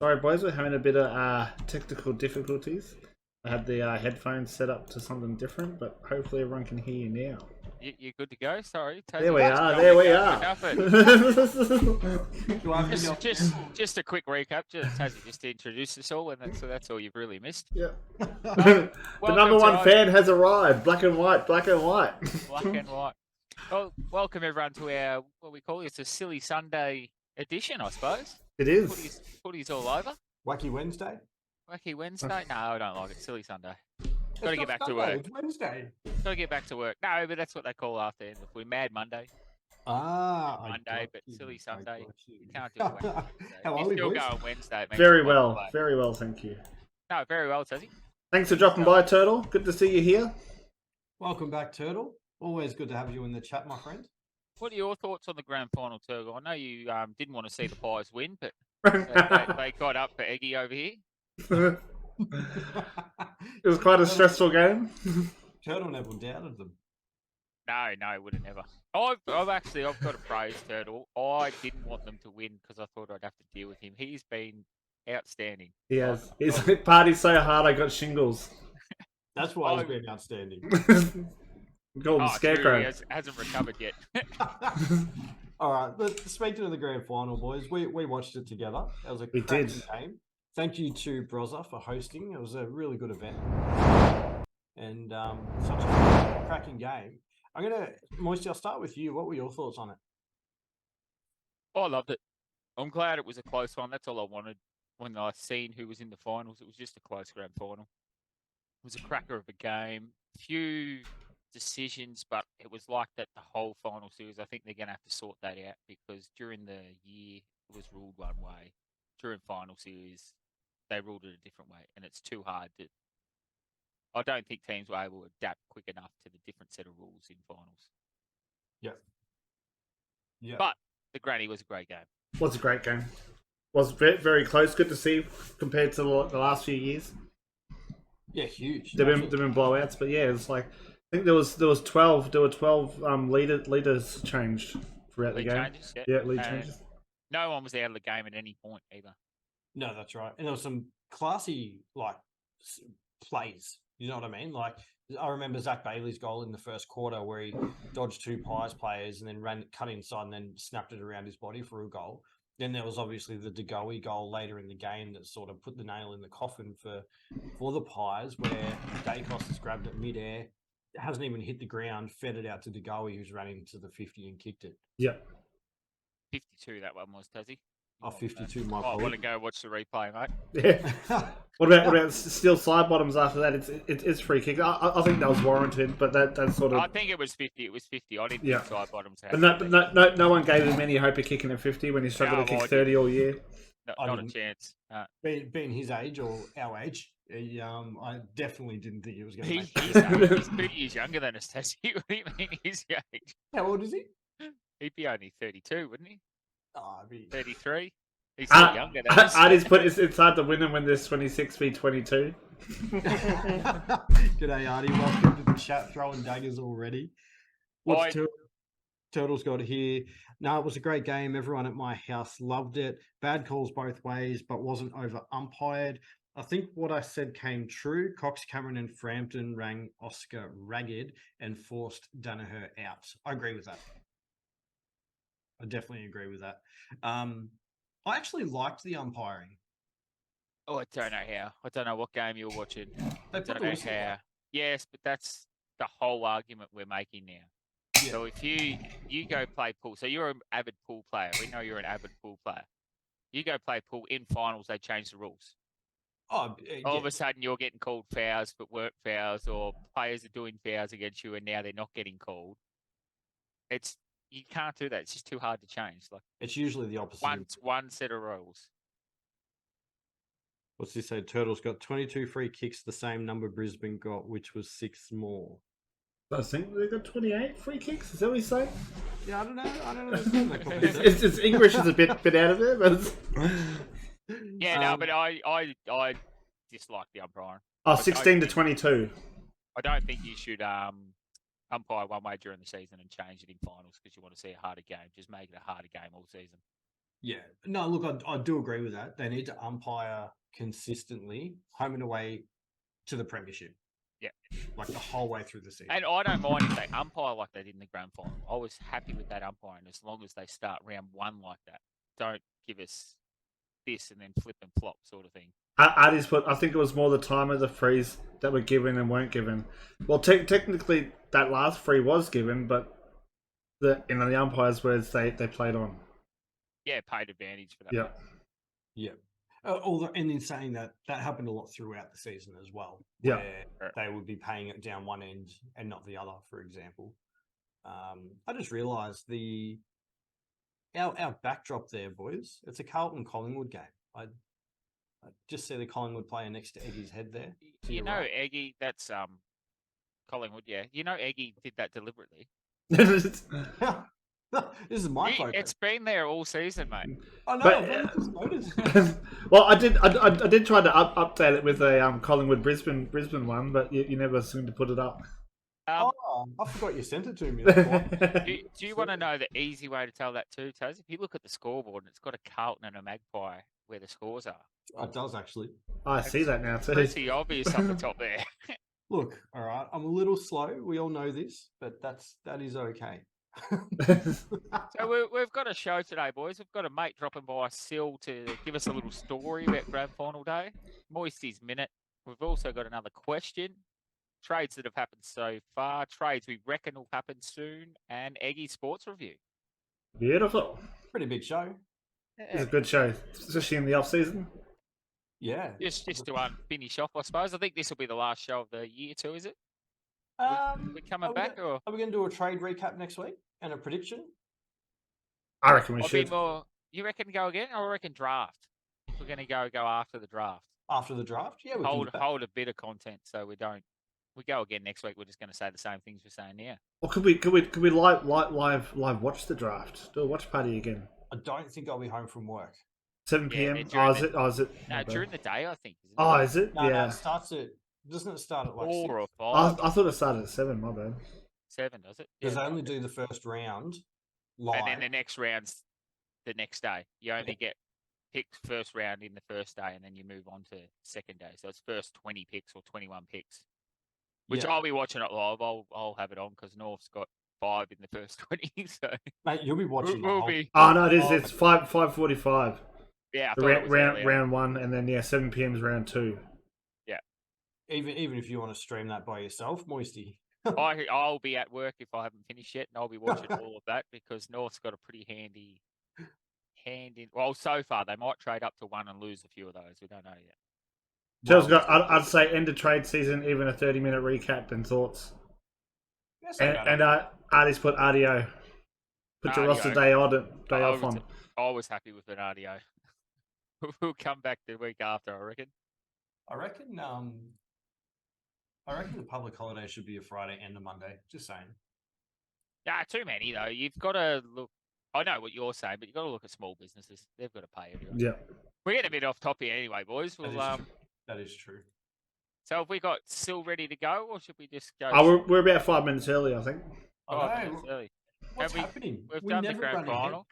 Sorry, boys, we're having a bit of technical difficulties. I had the headphones set up to something different, but hopefully everyone can hear you now. You're good to go. Sorry, Taz, There we are. There we are. Just a quick recap. Tazzy just introduced us all, and that's all you've really missed. Yeah. The number one fan has arrived. Black and white. Black and white. Black and white. Well, welcome everyone to our what we call it's a silly Sunday edition, I suppose. It is. Footy's all over. Wacky Wednesday. Wacky Wednesday? No, I don't like it. Silly Sunday. Got to get back to work. It's Wednesday. Got to get back to work. No, but that's what they call after. We're Mad Monday. Monday, but Silly Sunday. You can't do Wednesday. How You're are we, still boys? going Wednesday. Very well. Very well, thank you. No, very well, Tazzy. Thanks for dropping by, Turtle. Good to see you here. Welcome back, Turtle. Always good to have you in the chat, my friend. What are your thoughts on the grand final, Turgle? I know you didn't want to see the Pies win, but they got up for Eggy over here. It was quite a stressful game. Turtle never doubted them. No, would have never. I've got to praise Turtle. I didn't want them to win because I thought I'd have to deal with him. He's been outstanding. He has. He's partied so hard I got shingles. That's why he's been outstanding. Called him Scarecrow. True, he hasn't recovered yet. All right, speaking of the grand final, boys, we watched it together. It was a cracking game. Thank you to Brozza for hosting. It was a really good event. And such a cracking game. Moisty, I'll start with you. What were your thoughts on it? I loved it. I'm glad it was a close one. That's all I wanted when I seen who was in the finals. It was just a close grand final. It was a cracker of a game. Few decisions, but it was like that the whole final series. I think they're going to have to sort that out because during the year it was ruled one way. During final series, they ruled it a different way, and it's too hard to. I don't think teams were able to adapt quick enough to the different set of rules in finals. Yeah. But the granny was a great game. Was a great game. Was very, very close. Good to see compared to the last few years. Yeah, huge. There've been blowouts, but yeah, it's like I think there were 12 leaders changed throughout the game. Changes, lead changes. No one was out of the game at any point either. No, that's right. And there was some classy plays. You know what I mean? Like I remember Zach Bailey's goal in the first quarter where he dodged two Pies players and then cut inside and then snapped it around his body for a goal. Then there was obviously the DeGoey goal later in the game that sort of put the nail in the coffin for the Pies, where Dacos has grabbed it midair, hasn't even hit the ground, fed it out to DeGoey, who's ran into the 50 and kicked it. Yeah. 52 that one was, Tazzy. Oh, 52, my I fault. want to go watch the replay, mate. Yeah. What about steel side bottoms after that? It's free kick. I think that was warranted, but that's sort of. I think it was 50. It was 50. I didn't think side bottoms. But no one gave him any hope of kicking at 50 when he struggled to kick 30 all year. No, not a chance. Being his age or our age, I definitely didn't think he was going to make it. He's 30 years younger than us, Tessie. What do you mean he's your age? How old is he? He'd be only 32, wouldn't he? Oh, 33. He's still younger than us. Artie's it's hard to win him when there's 26 v 22. G'day, Artie. Welcome to the chat. Throwing daggers already. What's Turtle's got here? No, it was a great game. Everyone at my house loved it. Bad calls both ways, but wasn't over umpired. I think what I said came true. Cox, Cameron, and Frampton rang Oscar ragged and forced Danaher out. I agree with that. I definitely agree with that. I actually liked the umpiring. Oh, I don't know how. I don't know what game you're watching. They I don't know how. Yes, but that's the whole argument we're making now. Yeah. So if you go play pool, so you're an avid pool player. We know you're an avid pool player. You go play pool in finals, they change the rules. All of a sudden, you're getting called fouls, but weren't fouls, or players are doing fouls against you, and now they're not getting called. You can't do that. It's just too hard to change. Like it's usually the opposite. One set of rules. What's this say? Turtles got 22 free kicks, the same number Brisbane got, which was 6 more. I think they got 28 free kicks. Is that what you say? Yeah, I don't know. It's English is a bit out of there, but but I dislike the umpiring. 16 to 22. I don't think you should umpire one way during the season and change it in finals because you want to see a harder game. Just make it a harder game all season. Yeah. No, look, I do agree with that. They need to umpire consistently, home and away to the premiership. Yeah. Like the whole way through the season. And I don't mind if they umpire like they did in the grand final. I was happy with that umpiring as long as they start round one like that. Don't give us this and then flip and flop sort of thing. Artie's put, I think it was more the time of the frees that were given and weren't given. Well, technically, that last free was given, but the umpires' words, they played on. Yeah, paid advantage for that. Yeah. Yeah. Although, and in saying that, that happened a lot throughout the season as well. Yeah. Where they would be paying it down one end and not the other, for example. I just realised our backdrop there, boys. It's a Carlton Collingwood game. I just see the Collingwood player next to Eggy's head there. You know, right. Eggy, that's Collingwood. Yeah, you know, Eggy did that deliberately. This is my focus. It's been there all season, mate. I know. I've just noticed. Well, I did try to update it with a Collingwood Brisbane one, but you never seemed to put it up. I forgot you sent it to me. Do you want to know the easy way to tell that too, Taz? If you look at the scoreboard and it's got a Carlton and a Magpie where the scores are. It does actually. I see that now too. Pretty obvious up the top there. Look, all right, I'm a little slow. We all know this, but that is okay. So we've got a show today, boys. We've got a mate dropping by Sil to give us a little story about Grand Final Day. Moisty's Minute. We've also got another question. Trades that have happened so far. Trades we reckon will happen soon. And Eggy Sports Review. Beautiful. Pretty big show. Yeah. It's a good show, especially in the off-season. Yeah. Just to finish off, I suppose. I think this will be the last show of the year too, is it? We're coming back, or are we going to do a trade recap next week and a prediction? I reckon we should. You reckon go again? I reckon draft. We're going to go after the draft. After the draft, yeah. We hold a bit of content so we don't. We go again next week. We're just going to say the same things we're saying now. Well, could we live watch the draft? Do a watch party again. I don't think I'll be home from work. 7 p.m. Is it? No, during the day, I think. Isn't it? Is it? No, it starts at. Doesn't it start at like 4 6? or 5? I thought it started at 7. My bad. 7, does it? Because they only do the first round live, and then the next round's the next day. You only get picked first round in the first day, and then you move on to second day. So it's first 20 picks or 21 picks, which I'll be watching it live. I'll have it on because North's got 5 in the first 20. So mate, you'll be watching. Oh no, it is. It's 5:45. Yeah, round 1, and then 7 p.m. is round 2. Yeah. Even if you want to stream that by yourself, Moisty. I'll be at work if I haven't finished yet, and I'll be watching all of that because North's got a pretty handy hand in. Well, so far they might trade up to 1 and lose a few of those. We don't know yet. Joe's got. I'd say end of trade season, even a 30-minute recap and thoughts. Yes, and Artie's put RDO. Put your roster day off on. I was happy with an RDO. We'll come back the week after, I reckon. I reckon the public holiday should be a Friday and a Monday. Just saying. Yeah, too many though. You've got to look. I know what you're saying, but you've got to look at small businesses. They've got to pay everyone. Yeah. We're getting a bit off topic anyway, boys. That is true. So have we got Sil ready to go, or should we just go? We're about 5 minutes early, I think. 5 minutes early. What's happening? We've done the grand final.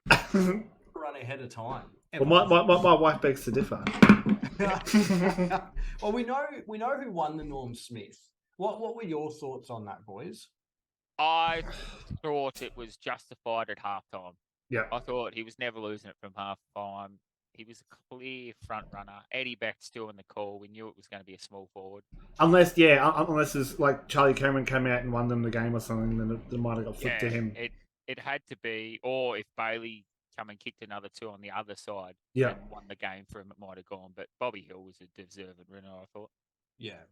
Run ahead of time. Well, my wife begs to differ. Well, we know who won the Norm Smith. What were your thoughts on that, boys? I thought it was justified at halftime. Yeah. I thought he was never losing it from halftime. He was a clear front runner. Eddie Beck still in the call. We knew it was going to be a small forward. Unless it's like Charlie Cameron came out and won them the game or something, then it might have got flipped to him. It had to be, or if Bailey come and kicked another 2 on the other side and won the game for him, it might have gone. But Bobby Hill was a deserving winner, I thought. Yeah.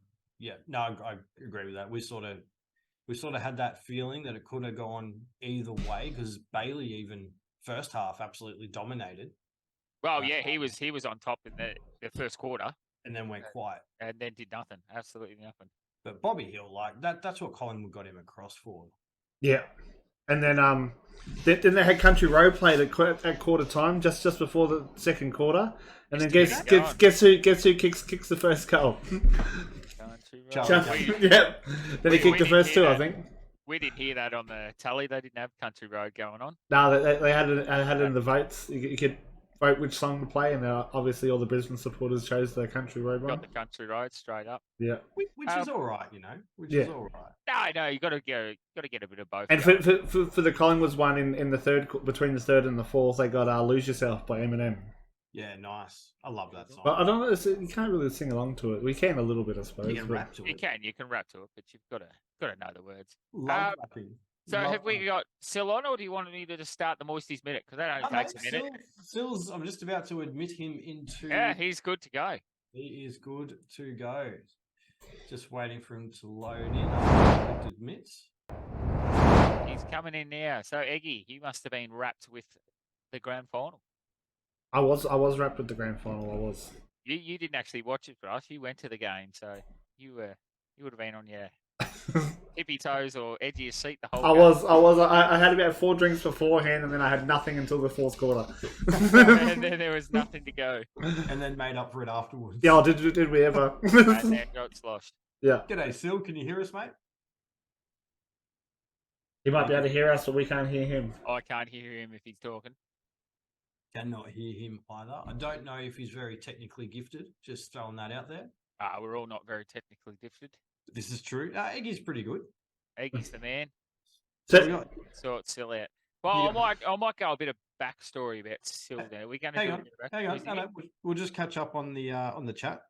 No, I agree with that. We sort of had that feeling that it could have gone either way because Bailey even first half absolutely dominated. Well, yeah, he was on top in the first quarter. And then went quiet. And then did nothing. Absolutely nothing. But Bobby Hill, that's what Collingwood got him across for. Yeah. And then they had Country Road played at quarter time, just before the second quarter. And then guess who kicks the first goal? Yeah. Then he kicked the first 2, I think. We didn't hear that on the tally. They didn't have Country Road going on. No, they had it in the votes. You could vote which song to play, and obviously all the Brisbane supporters chose the Country Road Got one. the country road straight up. Yeah. Which is all right, Which Yeah. is all right. No, you got to get a bit of both. And going. for the Collingwoods one in the third, between the third and the fourth, they got "Lose Yourself" by Eminem. Yeah, nice. I love that song. But I don't know. You can't really sing along to it. We can a little bit, I suppose. You can but- rap to it. You can rap to it, but you've got to know the words. Love rapping. So Love have we rapping. got Sil on, or do you want me to just start the Moisties minute? Because that only takes a minute. Sil's, I'm just about to admit him into. Yeah, he's good to go. He is good to go. Just waiting for him to load in. I have to admit. He's coming in now. So Eggy, you must have been wrapped with the grand final. I was wrapped with the grand final. I was. You didn't actually watch it for us. You went to the game, so you would have been on your tippy toes or edge of your seat the whole game. I had about 4 drinks beforehand, and then I had nothing until the fourth quarter. And then there was nothing to go. And then made up for it afterwards. Yeah, did we ever? And then got sloshed. Yeah. G'day, Sil. Can you hear us, mate? He might be able to hear us, but we can't hear him. I can't hear him if he's talking. Cannot hear him either. I don't know if he's very technically gifted. Just throwing that out there. We're all not very technically gifted. This is true. Eggy's pretty good. Eggy's the man. So we So, got, Sort Sil out. Well, Yeah. I might go a bit of backstory about Sil there. We're going to hang on. No, we'll just catch up on the chat.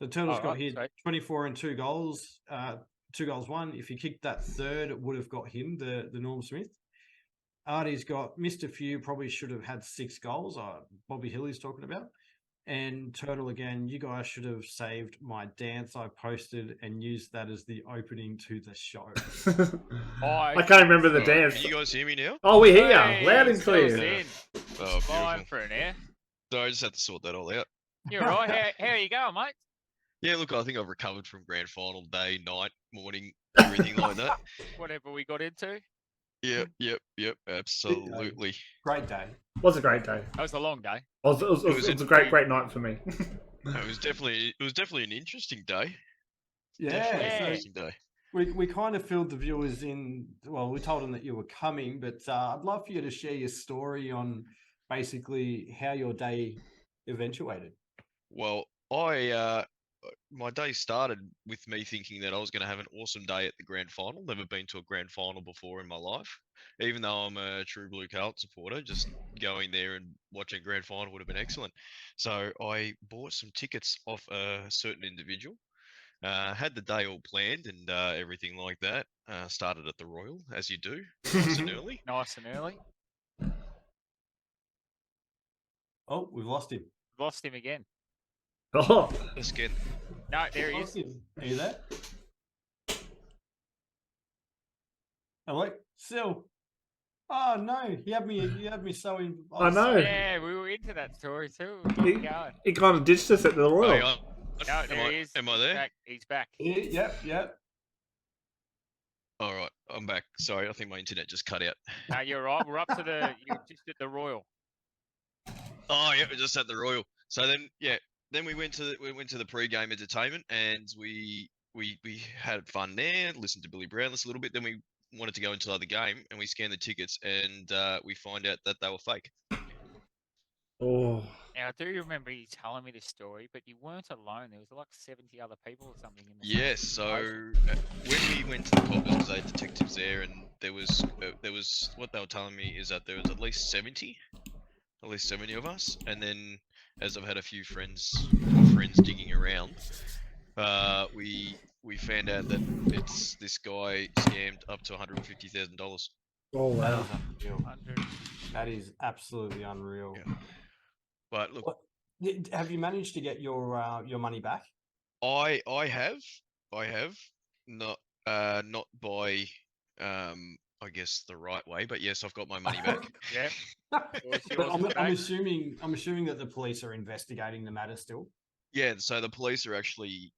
The Turtles got Alright, here sweet. 24 and 2 goals. 2 goals, 1. If he kicked that third, it would have got him, the Norm Smith. Artie's missed a few, probably should have had 6 goals. Bobby Hilly's talking about. And Turtle again, you guys should have saved my dance I posted and used that as the opening to the show. I can't remember the dance. Can you guys hear me now? Oh, we hear you, Hey, loud and Sil's clear. in. Oh, Fine beautiful. for an air. So I just had to sort that all out. You're right. How are you going, mate? Yeah, look, I think I've recovered from grand final day, night, morning, everything like that. Whatever we got into. Yep, absolutely. Great day. Was a great day. That was a long day. It was a great night for me. It was definitely an interesting day. Yeah. Definitely an So interesting day. we kind of filled the viewers in. Well, we told them that you were coming, but I'd love for you to share your story on basically how your day eventuated. Well, my day started with me thinking that I was going to have an awesome day at the grand final. Never been to a grand final before in my life. Even though I'm a true blue Carlton supporter, just going there and watching a grand final would have been excellent. So I bought some tickets off a certain individual. Had the day all planned and everything like that. Started at the Royal, as you do, nice and early. Nice and early. Oh, we've lost him. Lost him again. Oh, Let's get No, there he Lost is. him. Are you there? Hello, Sil. Oh no, you had me so in. I know. Yeah, we were into that story too. We're getting going. he kind of ditched us at the Royal. Hang on. No, there he is. Am I there? Back. He's back. Yep. All right, I'm back. Sorry, I think my internet just cut out. No, you're right. We're up to you're just at the Royal. Oh yeah, we just at the Royal. So then we went to the pre-game entertainment and we had fun there. Listened to Billy Brown a little bit. Then we wanted to go into the other game and we scanned the tickets and we find out that they were fake. Oh, Now, I do remember you telling me this story, but you weren't alone. There was like 70 other people or something in the Yes. So when we went to the coppers, because they had detectives there, and there was what they were telling me is that there was at least 70 of us, and then as I've had a few friends digging around, we found out that it's this guy scammed up to $150,000. oh wow. That is unreal. 100. That is absolutely unreal. Yeah. But look, Have you managed to get your money back? I have not by I guess the right way, but yes, I've got my money back. Yeah. But yours I'm today? assuming that the police are investigating the matter still. Yeah, so the police are actually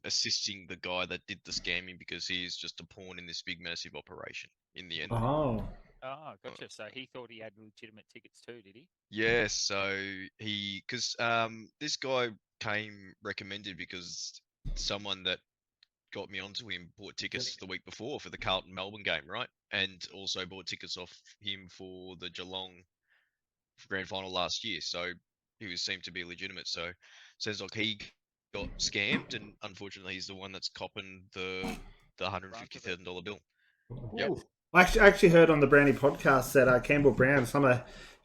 assisting the guy that did the scamming because he's just a pawn in this big massive operation in the end. Oh, Oh, gotcha. So he thought he had legitimate tickets too, did he? Yeah, so because this guy came recommended because someone that got me onto him bought tickets the week before for the Carlton Melbourne game, right? And also bought tickets off him for the Geelong grand final last year, so he seemed to be legitimate. So sounds like he got scammed, and unfortunately, he's the one that's copping the $150,000 bill. Yep. Ooh. I actually heard on the Brownie podcast that Campbell Brown,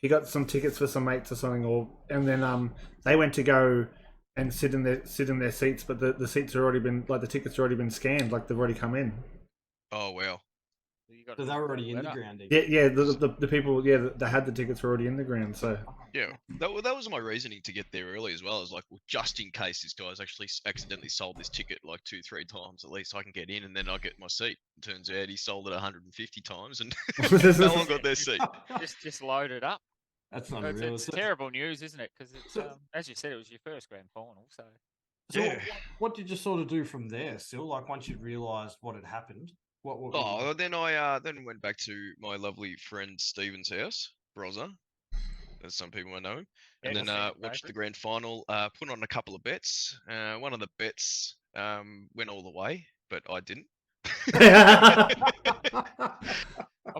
he got some tickets for some mates or something, and then they went to go and sit in their seats, but the seats have already been the tickets have already been scanned, like they've already come in. Oh wow. So they're already in the ground. Yeah. The people that had the tickets were already in the ground. So yeah, that was my reasoning to get there early as well. Is like, well, just in case this guy's actually accidentally sold this ticket like 2-3 times, at least I can get in and then I'll get my seat. It turns out he sold it 150 times and no one got their seat. Just load it up. That's not real. It's terrible news, isn't it? Because it's as you said, it was your first grand final. So yeah. What did you sort of do from there? Still, like once you realised what had happened. Then I then went back to my lovely friend Steven's house, Brozza, as some people might know him, and then watched the grand final. Put on a couple of bets. One of the bets went all the way, but I didn't. I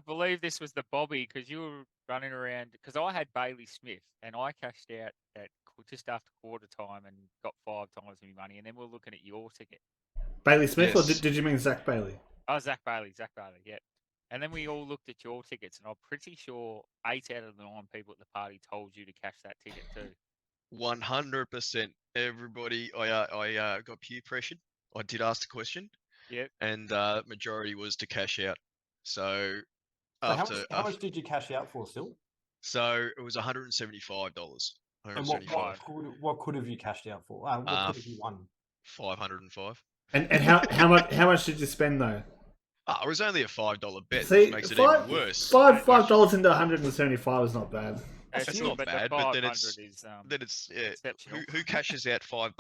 believe this was the Bobby because you were running around. Because I had Bailey Smith and I cashed out at just after quarter time and got 5 times my money, and then we're looking at your ticket. Bailey Smith, Yes. or did you mean Zach Bailey? Oh, Zach Bailey, yeah. And then we all looked at your tickets, and I'm pretty sure 8 out of the 9 people at the party told you to cash that ticket too. 100%. Everybody, I got peer pressured. I did ask the question. Yep. And majority was to cash out. So how much did you cash out for, still? So it was $175. And what could have you cashed out for? What could have you won? 505. And how much did you spend though? It was only a $5 bet, See, which makes it even worse. $5 into 175 is not bad. It's not bad, but then it's who cashes out $5?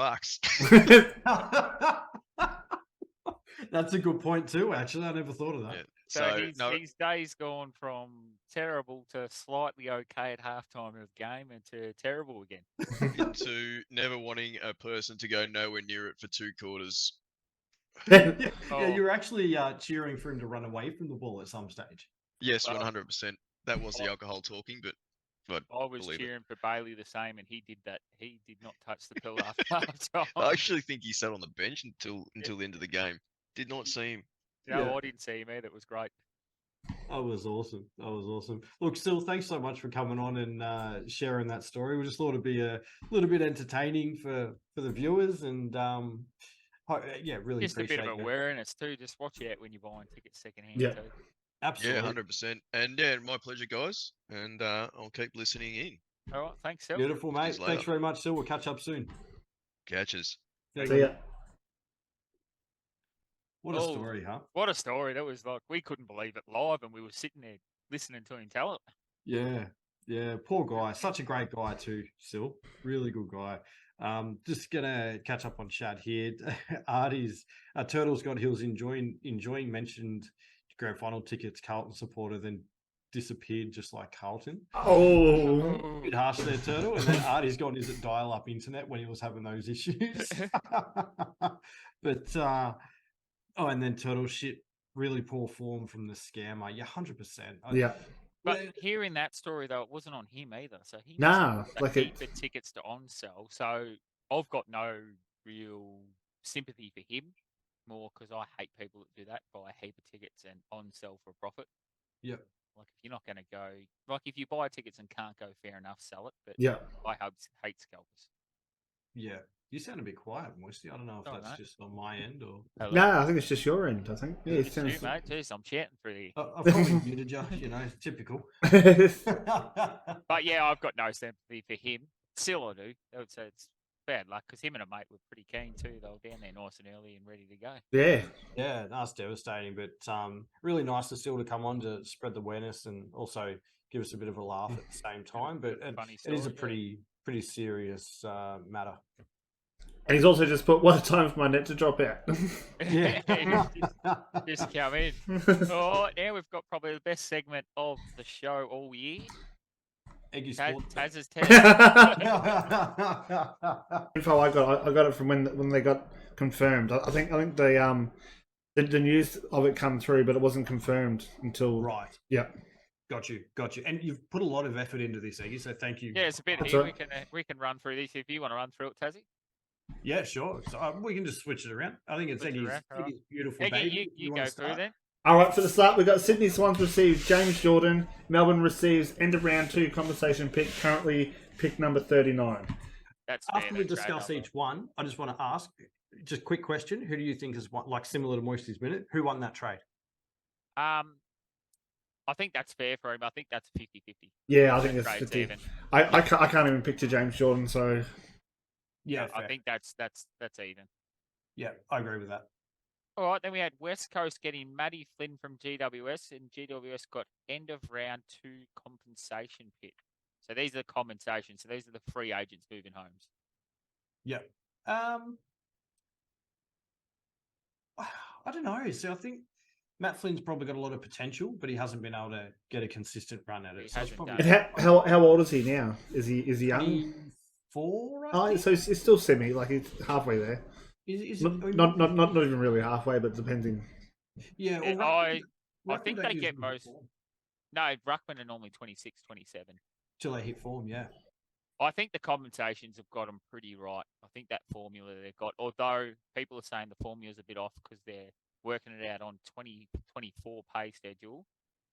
That's a good point too. Actually, I never thought of that. Yeah. So his day's gone from terrible to slightly okay at halftime of game, and to terrible again. Into never wanting a person to go nowhere near it for 2 quarters. Yeah, you were actually cheering for him to run away from the ball at some stage. Yes, 100%. That was the alcohol talking, but I was cheering for Bailey the same, and he did that. He did not touch the pillar after halftime. I actually think he sat on the bench until the end of the game. Did not see him. No, I didn't see him either. It was great. That was awesome. Look, still, thanks so much for coming on and sharing that story. We just thought it'd be a little bit entertaining for the viewers, and really just appreciate a bit of it. awareness too. Just watch out when you're buying tickets secondhand. Yeah. Too. Absolutely. Yeah, 100%. And yeah, my pleasure, guys. And I'll keep listening in. All right, thanks, Sil. Beautiful, mate. Cheers later. Thanks very much, Sil. We'll catch up soon. Catches. See ya. What a story, huh? What a story. That was like, we couldn't believe it live, and we were sitting there listening to him tell it. Yeah. Poor guy. Such a great guy too, Sil. Really good guy. Just gonna catch up on Shad here. Artie's Turtles Got Hills enjoying mentioned grand final tickets, Carlton supporter, then disappeared just like Carlton. Oh, A bit harsh there, Turtle. And then Artie's gone, is it dial-up internet when he was having those issues? But and then Turtle shit, really poor form from the scammer. Yeah, 100%. yeah. But hearing that story though, it wasn't on him either. So he like the tickets to on sell. So I've got no real sympathy for him, more because I hate people that do that, buy a heap of tickets and on sell for a profit. Yep. Like if you're not going to go, like if you buy tickets and can't go, fair enough, sell it. But Yeah. I hate scalpers. Yeah. You sound a bit quiet, Moisty. I don't know if that's just on my end or. Hello? No, I think it's just your end. I think. Yeah, It's you, mate. Jeez, I'm chatting through here. I've probably muted you. Typical. But yeah, I've got no sympathy for him. Still, I do. I would say it's bad luck because him and a mate were pretty keen too. They were down there nice and early and ready to go. Yeah. Yeah, that's devastating. But really nice to still to come on to spread the awareness and also give us a bit of a laugh at the same time. But it is a pretty serious matter. And he's also just put, what a time for my net to drop out. Yeah. just come in. All right, now we've got probably the best segment of the show all year. Eggy Sport. Taz's test. Info I got it from when they got confirmed. I think the news of it come through, but it wasn't confirmed until Right. Yeah. Got you. And you've put a lot of effort into this, Eggy, so thank you. Yeah, it's a bit That's here. right. We can run through these if you want to run through it, Tassie. Yeah, sure. So we can just switch it around. I think it's Switch it Eggy's, around, all right. Eggy's beautiful Eggy, baby. you wanna go through start? then. All right, for the start, we've got Sydney Swans receive James Jordan. Melbourne receives end of round 2 conversation pick, currently pick number 39. That's fair, After we that trade discuss number. each one, I just want to ask, just quick question: who do you think is like similar to Moisty's minute? Who won that trade? I think that's fair for him. I think that's 50-50. Yeah, I think That it's trade's 50. even. I can't even picture James Jordan, so Yeah, I fair. think that's even. Yeah, I agree with that. All right, then we had West Coast getting Matty Flynn from GWS, and GWS got end of round 2 compensation pick. So these are the compensations. So these are the free agents moving homes. Yeah. I don't know. So I think Matt Flynn's probably got a lot of potential, but he hasn't been able to get a consistent run at it. He So it's hasn't probably done and how old is he now? Is he young? 24, I Oh, think. so it's still semi, like he's halfway there. Is Not even really halfway, but depending. Yeah, Yeah, well, I Ruckman think don't they use get them to hit most. form No, Ruckman are normally 26, 27. till they hit form. Yeah. I think the compensations have got them pretty right. I think that formula they've got, although people are saying the formula's a bit off because they're working it out on 2024 pay schedule,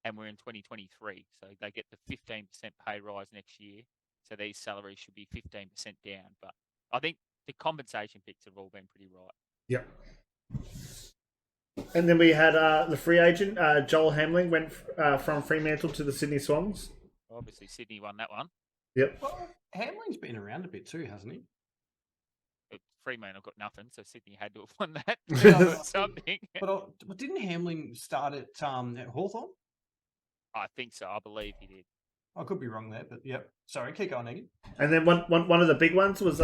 and we're in 2023. So they get the 15% pay rise next year. So these salaries should be 15% down. But I think the compensation picks have all been pretty right. Yep. And then we had the free agent, Joel Hamling, went from Fremantle to the Sydney Swans. Obviously, Sydney won that one. Yep. Well, Hamlin's been around a bit too, hasn't he? But Fremantle got nothing, so Sydney had to have won that. No, Something. But didn't Hamlin start at Hawthorn? I think so. I believe he did. I could be wrong there, but yep. Sorry, keep going, Eggy. And then one of the big ones was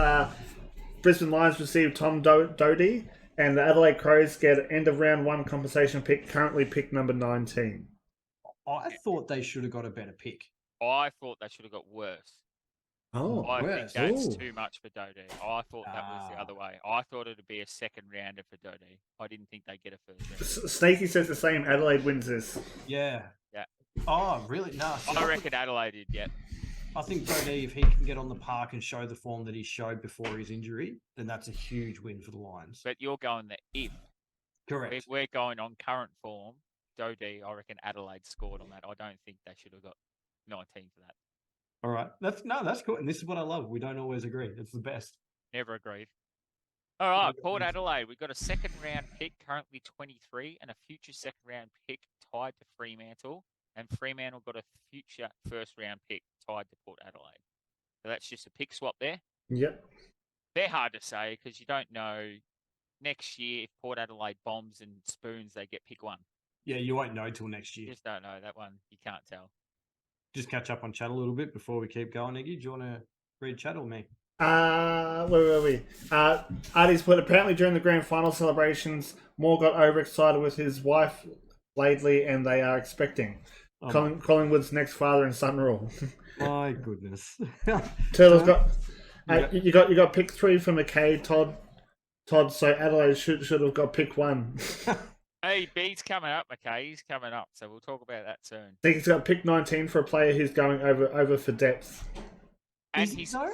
Brisbane Lions received Tom Doty, and the Adelaide Crows get end of round 1 compensation pick, currently pick number 19. I thought they should have got a better pick. I thought they should have got worse. Oh, I worse. think that's Ooh. too much for Doty. I thought that was the other way. I thought it'd be a second rounder for Doty. I didn't think they'd get a first round. Snakey says the same. Adelaide wins this. Yeah. Yeah. Oh, really? No. see, I reckon Adelaide did, yeah. I think Bodie, if he can get on the park and show the form that he showed before his injury, then that's a huge win for the Lions. But you're going the if. Correct. If we're going on current form, Doty, I reckon Adelaide scored on that. I don't think they should have got 19 for that. All right. That's cool. And this is what I love. We don't always agree. It's the best. Never agreed. All right, Port Adelaide. We've got a second round pick, currently 23, and a future second round pick tied to Fremantle. And Fremantle got a future first round pick tied to Port Adelaide. So that's just a pick swap there. Yep. They're hard to say because you don't know next year if Port Adelaide bombs and spoons, they get pick 1. Yeah, you won't know till next year. Just don't know. That one, you can't tell. Just catch up on chat a little bit before we keep going, Iggy. Do you want to read chat or me? Where were we? Artie's put, apparently during the grand final celebrations, Moore got overexcited with his wife, Laidley, and they are expecting. Collingwood's next father and son rule. My goodness. Turtle's got you got pick 3 for McKay, Todd. So Adelaide should have got pick 1. Hey, B's coming up, McKay. He's coming up, so we'll talk about that soon. I think he's got pick 19 for a player who's going over for depth. And Is he so?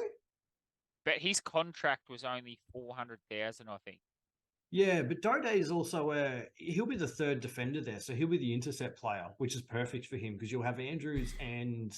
But his contract was only 400,000, I think. Yeah, but Dode is also he'll be the third defender there, so he'll be the intercept player, which is perfect for him because you'll have Andrews and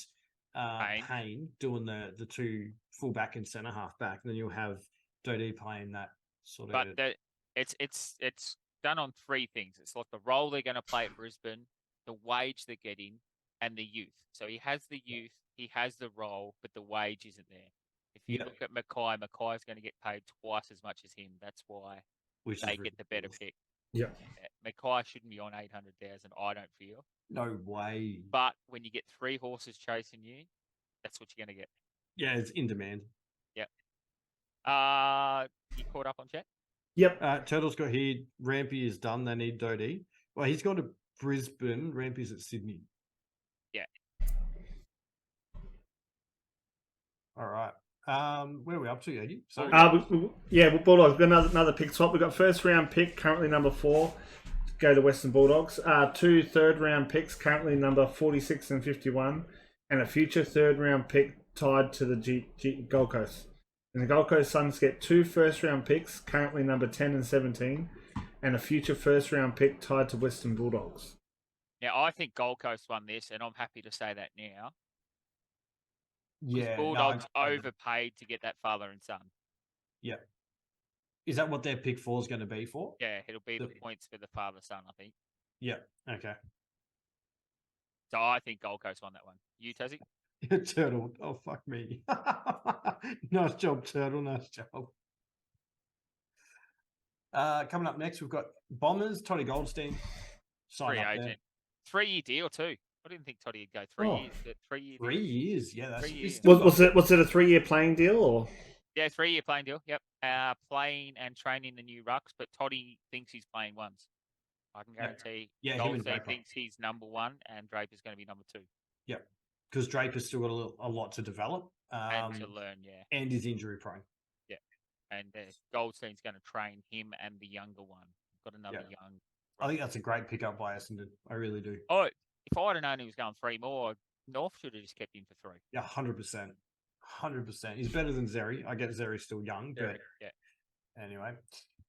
Payne doing the two fullback and centre half back, and then you'll have Dode playing that sort of. But it's done on 3 things. It's like the role they're going to play at Brisbane, the wage they're getting, and the youth. So he has the youth, he has the role, but the wage isn't there. If you look at Mackay's going to get paid twice as much as him. That's why they get the better pick. Yeah. Mackay shouldn't be on 800,000, I don't feel. No way. But when you get 3 horses chasing you, that's what you're going to get. Yeah, it's in demand. Yep. You caught up on chat? Yep. Turtle's got here. Rampy is done. They need Dodie. Well, he's gone to Brisbane. Rampy's at Sydney. Yeah. All right. Where are we up to, Yogi? Bulldogs. We've got another pick swap. We've got first round pick, currently number 4. go to Western Bulldogs. 2 third-round picks, currently number 46 and 51, and a future third-round pick tied to the Gold Coast. And the Gold Coast Suns get 2 first-round picks, currently number 10 and 17, and a future first-round pick tied to Western Bulldogs. Now, I think Gold Coast won this, and I'm happy to say that now. Because Yeah, Bulldogs I overpaid to get that father and son. Yeah. Is that what their pick 4 is going to be for? Yeah, it'll be the points for the father-son, I think. Yeah. Okay. So I think Gold Coast won that one. You, Tassie? Turtle. Oh, fuck me. Nice job, Turtle. Nice job. Coming up next, we've got Bombers, Toddy Goldstein. Sign Free up agent. there. 3-year deal too. I didn't think Toddy would go 3 Oh, years. But 3-year 3 deal. years. Yeah, that's 3 years. Was it a 3-year playing deal or? Yeah, 3-year playing deal. Yep. Playing and training the new rucks, but Toddy thinks he's playing ones. I can guarantee. Yeah, him and Goldstein Draper. thinks he's number 1, and Draper's going to be number 2. Yep. Because Draper's still got a lot to develop. And to learn, yeah. And is injury prone. Yeah. And Goldstein's going to train him and the younger one. Got another young. I think that's a great pickup by Essendon. I really do. Oh, if I'd have known he was going 3 more, North should have just kept him for 3. Yeah, 100%. 100%. He's better than Zeri. I get Zeri's still young, but anyway.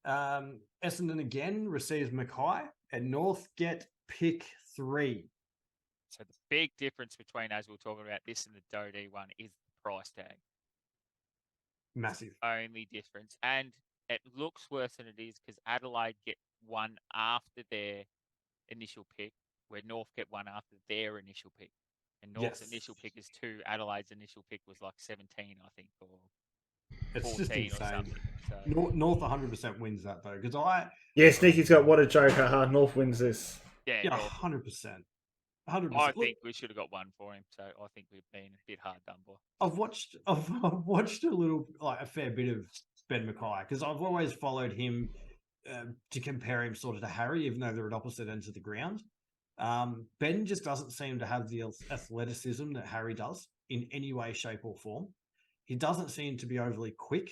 Essendon again receives Mackay, and North get pick 3. So the big difference between, as we were talking about, this and the Dodie one is the price tag. Massive. Only difference. And it looks worse than it is because Adelaide get one after their initial pick, where North get one after their initial pick. And North's initial pick is 2. Adelaide's initial pick was like 17, I think, or It's 14 just or insane. something. So, North 100% wins that, though, because Yeah, Sneaky's got what a joke. North wins this. yeah, Yeah, North. 100%. 100%. I think we should have got one for him. So I think we've been a bit hard done by. I've watched a fair bit of Ben Mackay because I've always followed him to compare him sort of to Harry, even though they're at opposite ends of the ground. Ben just doesn't seem to have the athleticism that Harry does in any way, shape, or form. He doesn't seem to be overly quick.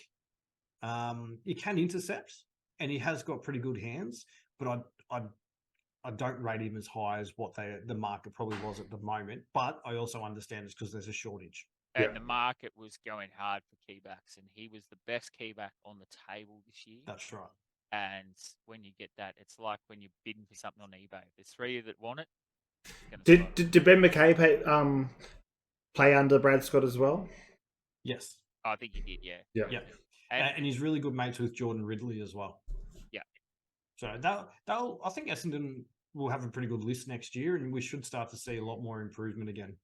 He can intercept, and he has got pretty good hands, but I don't rate him as high as what the market probably was at the moment. But I also understand it's because there's a shortage. And the market was going hard for keybacks, and he was the best keyback on the table this year. That's right. And when you get that, it's like when you're bidding for something on eBay. If there's 3 that want it. Did Ben McKay play under Brad Scott as well? Yes. I think he did, yeah. Yeah. And he's really good mates with Jordan Ridley as well. Yeah. So I think Essendon will have a pretty good list next year, and we should start to see a lot more improvement again.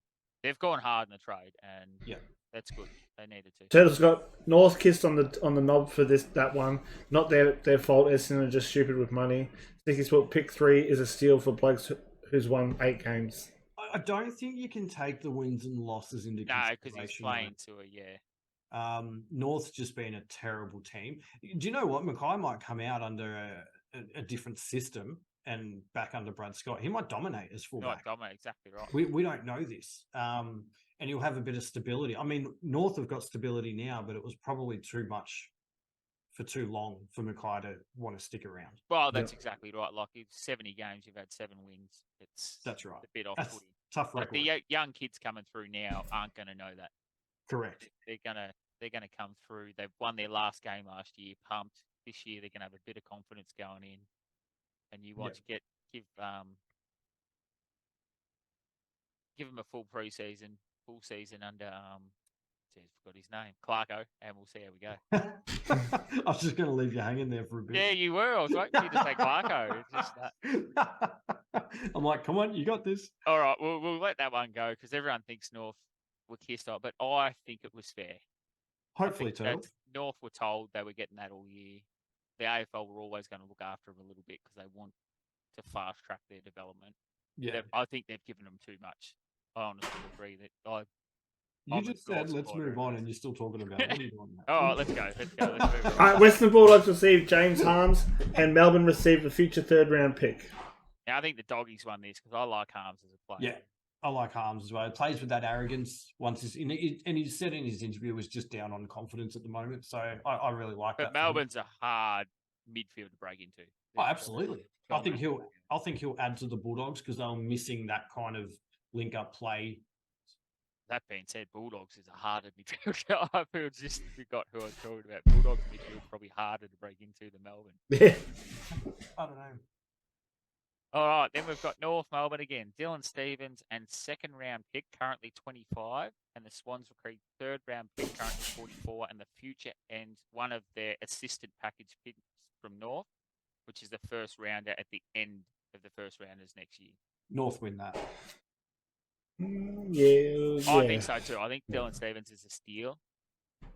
They've gone hard in the trade, and that's good. They needed to. Turtles got North kissed on the knob for that one. Not their fault. Essendon are just stupid with money. Sneaky's put pick 3 is a steal for blokes who's won 8 games. I don't think you can take the wins and losses into consideration. No, because he's playing to it, North's just been a terrible team. Do you know what? Mackay might come out under a different system and back under Brad Scott. He might dominate as fullback. Exactly right. We don't know this. And he'll have a bit of stability. I mean, North have got stability now, but it was probably too much for too long for Mackay to want to stick around. Well, that's exactly right. Like, if 70 games, you've had 7 wins. That's right. A bit off footy. Tough record. Like the young kids coming through now aren't going to know that. Correct. They're gonna come through. They've won their last game last year, pumped. This year they're gonna have a bit of confidence going in, and you want to give them a full season under forgot his name, Clarko, and we'll see how we go. I was just going to leave you hanging there for a bit. Yeah, you were. I was waiting for you to say Clarko. It's just I'm like, come on, you got this. All right, we'll let that one go because everyone thinks North were kissed off, but I think it was fair. Hopefully, too. North were told they were getting that all year. The AFL were always going to look after them a little bit because they want to fast track their development. Yeah, I think they've given them too much. I honestly agree that. You just said let's move on, and you're still talking about it. What are you doing now? All right, let's go. Let's move on. All right, Western Bulldogs received James Harms, and Melbourne received a future 3rd round pick. Now, I think the Doggies won this because I like Harms as a player. Yeah, I like Harms as well. He plays with that arrogance. And he said in his interview was just down on confidence at the moment. So I really like that. But Melbourne's a hard midfield to break into. Oh, absolutely. I think he'll add to the Bulldogs because they were missing that kind of link up play. That being said, Bulldogs is a harder midfield. I feel just forgot who I was talking about. Bulldogs midfield probably harder to break into than Melbourne. Yeah. I don't know. All right, then we've got North Melbourne again. Dylan Stevens and second round pick, currently 25, and the Swans recruit third round pick, currently 44, and the future and one of their assistant package picks from North, which is the first rounder at the end of the first rounders next year. North win that. Yeah. I think so too. I think Dylan Stevens is a steal,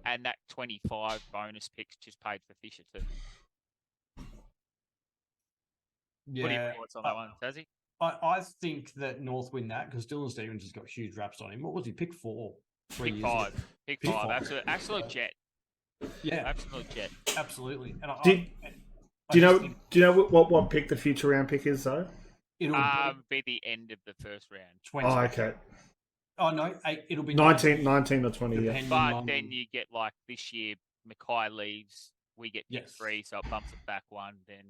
and that 25 bonus picks just paid for Fisher too. Yeah. What are your thoughts on that one, Tazzy? I think that North win that because Dylan Stevens has got huge raps on him. What was he? Pick 4? Pick 5. Pick 5. Absolute jet. Yeah. Absolute jet. Absolutely. And Do you know what pick the future round pick is though? It'll be the end of the first round. 20. Oh, okay. Oh no, it'll be 19 or 20. Yeah. depending But on- then you get like this year, Mackay leaves, we get pick Yes. 3, so it bumps it back 1. Then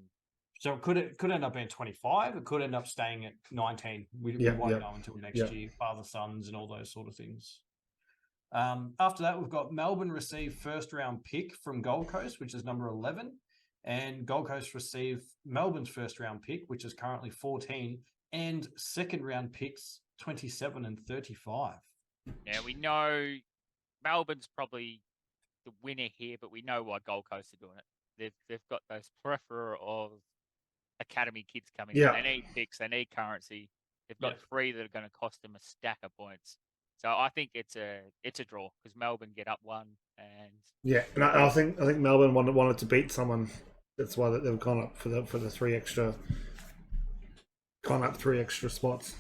So it could end up being 25. It could end up staying at 19. We won't know until next year. Father Sons and all those sort of things. After that, we've got Melbourne receive first round pick from Gold Coast, which is number 11. And Gold Coast receive Melbourne's first round pick, which is currently 14, and second round picks 27 and 35. yeah, we know Melbourne's probably the winner here, but we know why Gold Coast are doing it. They've got those plethora of academy kids coming in. They need picks, they need currency. They've got 3 that are going to cost them a stack of points. So I think it's a draw because Melbourne get up 1 and and I think Melbourne wanted to beat someone. That's why they've gone up for the 3 extra. Gone up 3 extra spots.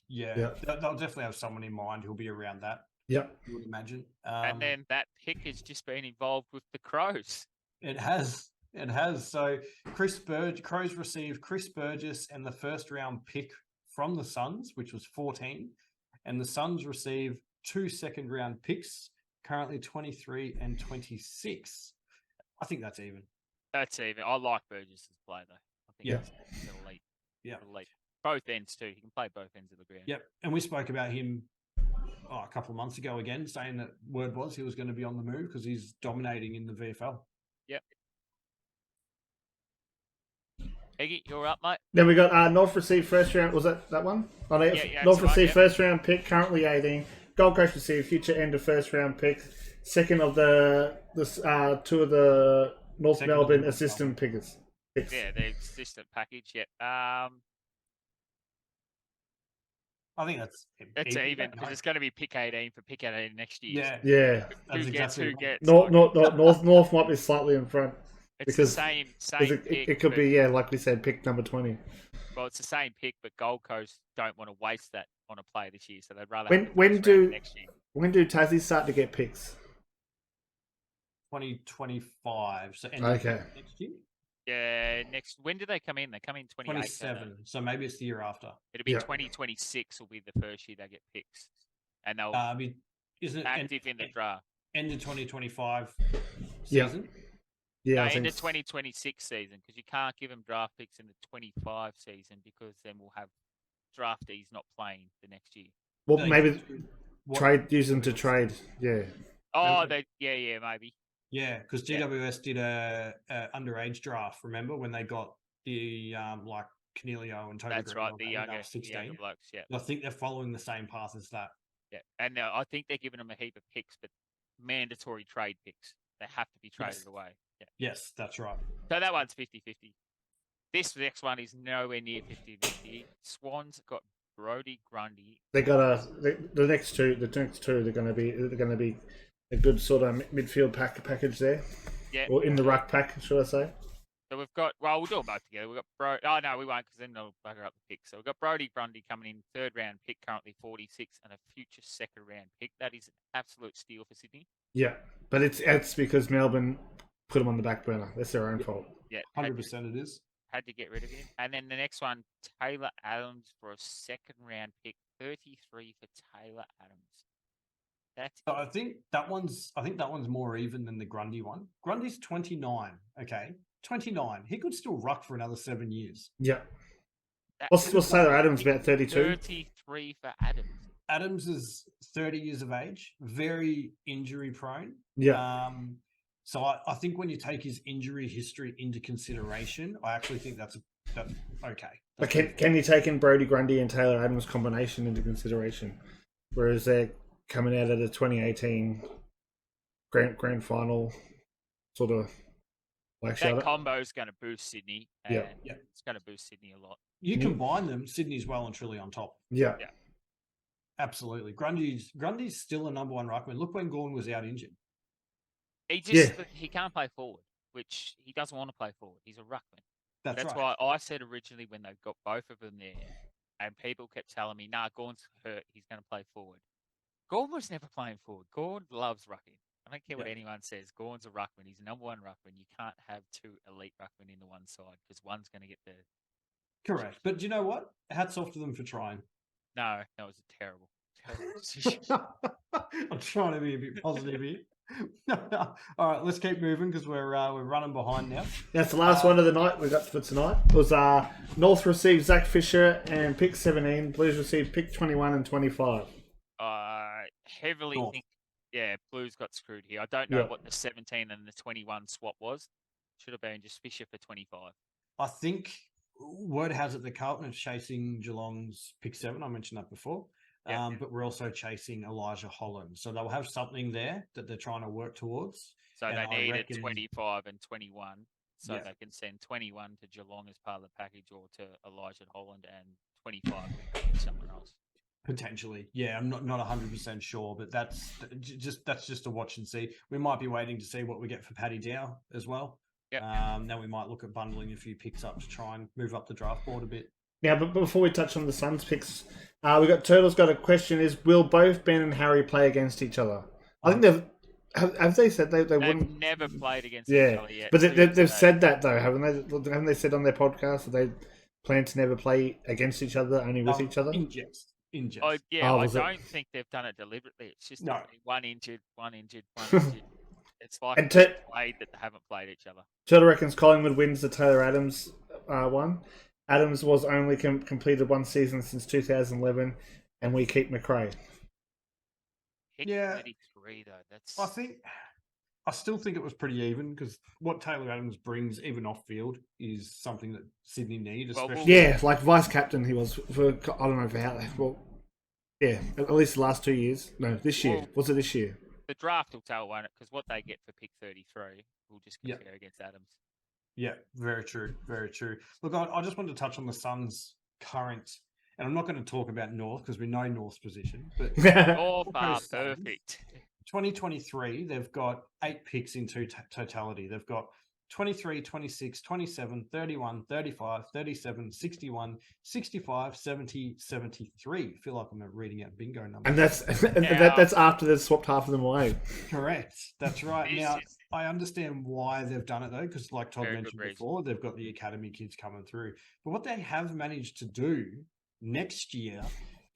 Yeah. They'll definitely have someone in mind who'll be around that. Yep. You would imagine. and then that pick has just been involved with the Crows. It has. So Crows received Chris Burgess and the first round pick from the Suns, which was 14. And the Suns receive 2 second round picks, currently 23 and 26. I think that's even. That's even. I like Burgess' play though. I think it's elite. Yeah. Elite. Both ends too. He can play both ends of the ground. Yep. And we spoke about him a couple of months ago again, saying that word was he was going to be on the move because he's dominating in the VFL. Yep. Eggy, you're up, mate. Then we got North receive first round. Was that one? Oh, no, North receive first round pick, currently 18. Gold Coast receive future end of first round pick. Second of the 2 of the North Melbourne assistant picks. Yeah, the assistant package. Yeah. I think that's even because it's going to be pick 18 for pick 18 next year. Yeah. Who gets? North might be slightly in front. It's because the same pick. It could be, like we said, pick number 20. Well, it's the same pick, but Gold Coast don't want to waste that on a player this year, so they'd rather when do next year. When do Tassie start to get picks? 2025. So end Okay. of next year? Yeah, when do they come in? They come in 27. So maybe it's the year after. It'll be 2026 will be the first year they get picks. And they'll isn't it active in the draft. End of 2025 Yeah. season? Yeah, no, end of 2026 season, because you can't give them draft picks in the 25 season because then we'll have draftees not playing the next year. Well, maybe use them to trade. Yeah. Oh, maybe. Yeah, because GWS did a underage draft. Remember when they got the like Canelio and Toby? That's Green right, the younger 16 blokes. Yeah, I think they're following the same path as that. Yeah, and I think they're giving them a heap of picks, but mandatory trade picks. They have to be traded away. Yeah. Yes, that's right. So that one's 50-50. This next one is nowhere near 50-50. Swans got Brody Grundy. They got the next two. They're going to be a good sort of midfield package there. Yeah. Or in the ruck pack, should I say? So we've got, we'll do them both together. We've got oh no, we won't because then they'll bugger up the pick. So we've got Brody Grundy coming in, third round pick, currently 46, and a future second round pick. That is an absolute steal for Sydney. Yeah, but it's because Melbourne put them on the back burner. That's their own fault. Yeah, 100% it is. Had to get rid of him. And then the next one, Taylor Adams for a second round pick, 33 for Taylor Adams. So I think that one's more even than the Grundy one. Grundy's 29, okay. 29. He could still ruck for another 7 years. Yeah. That's What's Taylor Adams, about 32? 33 for Adams. Adams is 30 years of age, very injury prone. Yeah. So I think when you take his injury history into consideration, I actually think that's okay. But can you take in Brodie Grundy and Taylor Adams combination into consideration? Whereas they're coming out of the 2018 grand final sort of like That combo is going to boost Sydney. And Yeah. it's going to boost Sydney a lot. You combine them, Sydney's well and truly on top. Yeah. Absolutely. Grundy's still a number one ruckman. Look when Gawn was out injured. He can't play forward, which he doesn't want to play forward. He's a ruckman. That's right. why I said originally when they got both of them there, and people kept telling me, "Nah, Gawn's hurt. He's going to play forward." Gawn was never playing forward. Gawn loves rucking. I don't care what anyone says. Gawn's a ruckman. He's a number one ruckman. You can't have two elite ruckmen in the one side because one's going to get the. Correct. But do you know what? Hats off to them for trying. No, that was a terrible decision. I'm trying to be a bit positive here. All right, let's keep moving because we're running behind now. That's the last one of the night we got for tonight. It was North received Zach Fisher and pick 17. Blues received pick 21 and 25. Heavily think, Blues got screwed here. I don't know what the 17 and the 21 swap was. Should have been just Fisher for 25. I think word has it that Carlton is chasing Geelong's pick 7. I mentioned that before. But we're also chasing Elijah Holland. So they'll have something there that they're trying to work towards. So they needed 25 and 21. So they can send 21 to Geelong as part of the package or to Elijah Holland and 25 to someone else. Potentially. Yeah, I'm not 100% sure, but that's just a watch and see. We might be waiting to see what we get for Paddy Dow as well. Then we might look at bundling a few picks up to try and move up the draft board a bit. Now, but before we touch on the Suns picks, we got Turtle's got a question: is will both Ben and Harry play against each other? I think they've have they said they wouldn't. Never played against each other yet. But they've said that though, haven't they? Haven't they said on their podcast that they plan to never play against each other, only with each other? In jest. I don't think they've done it deliberately. It's just one injured. It's like played that they haven't played each other. Turtle reckons Collingwood wins the Taylor Adams one. Adams was only completed one season since 2011, and we keep McRae. Pick 33 though. I still think it was pretty even because what Taylor Adams brings, even off field, is something that Sydney need. Especially like vice captain, he was for I don't know for how. Well, at least the last 2 years. No, this year. Was it this year? The draft will tell, won't it? Because what they get for pick 33 will just compare against Adams. Yeah, very true. Very true. Look, I just wanted to touch on the Suns' current, and I'm not going to talk about North because we know North's position. But North are perfect. 2023, they've got 8 picks in totality. They've got 23, 26, 27, 31, 35, 37, 61, 65, 70, 73. I feel like I'm reading out bingo numbers. And that's after they've swapped half of them away. Correct. That's right. Now, I understand why they've done it, though, because like Todd mentioned before, they've got the academy kids coming through. But what they have managed to do next year